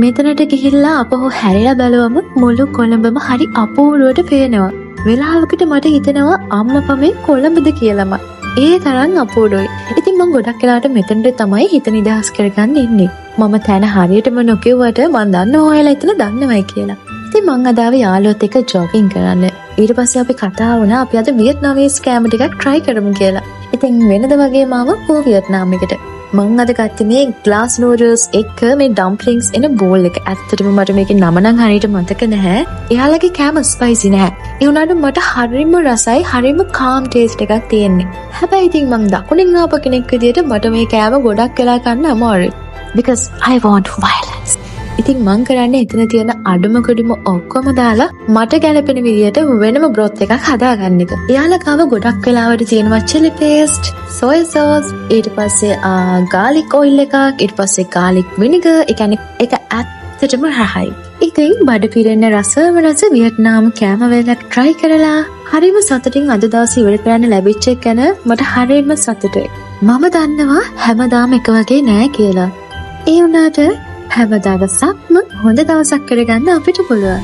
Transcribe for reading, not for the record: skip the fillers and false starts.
මෙතනට ගිහිල්ලා අපහු හැරිලා බැලුවම මුළු කොළඹම හරි අපූර්වට පේනවා. වෙලාවකට මට හිතෙනවා අම්මපා මේ කොළඹද කියලාම. ඒ තරම් අපූර්වයි. ඉතින් මම ගොඩක් වෙලාවට මෙතනට තමයි හිත නිදහස් කරගන්න ඉන්නේ. මම තැන හරියටම නොකියුවට මම දන්නවා ඔයාලා එතන දන්නවයි කියලා. ඉතින් මං අද ආවේ යාළුවොත් එක්ක ජොගින් කරන්න. ඊට පස්සේ අපි කතා වුණා අපි අද වියට්නාමීස් කෑම ටිකක් try කරමු කියලා. ඉතින් වෙනද වගේ මාව පෝ වියට්නාම් එකට. මං අද ගත්තේ මේ glass noodles එක්ක මේ dumplings එන bowl එක. ඇත්තටම මට මේකේ නම නම් හරියට මතක නැහැ. එයාලගේ කෑම ස්පයිසි නැහැ. ඒ වුණාට මට හරිම රසයි, හරිම calm taste එකක් තියෙන්නේ. හැබැයි ඉතින් මං දකුණින් ආපු කෙනෙක් විදියට මට මේ කෑම ගොඩක් වෙලා ගන්න අමාරුයි. Because I want violence. ඉතින් මං කරන්නේ එතන තියෙන අඩුම කුඩුම ඔක්කොම දාලා මට ගැලපෙන විදියට වෙනම බ්‍රොත් එකක් හදාගන්න එක. එයාලා කාව ගොඩක් වෙලාවට තියෙනවා chili paste, soy sauce, ඊට පස්සේ garlic oil එකක්, ඊට පස්සේ garlic vinegar. ඒ කියන්නේ ඒක ඇත්තටම රහයි. ඉතින් බඩ පිරෙන්න රසම රස වියට්නාම් කෑම වේලක් try කරලා හරිම සතුටින් අද දවසේ ඉවර කරන්න ලැබිච්ච එක ගැන මට හරිම සතුටුයි. මම දන්නවා හැමදාම එක වගේ නෑ කියලා. ඒ වුණාට හැම දවසක්ම හොඳ දවසක් කරගන්න අපිට පුළුවන්.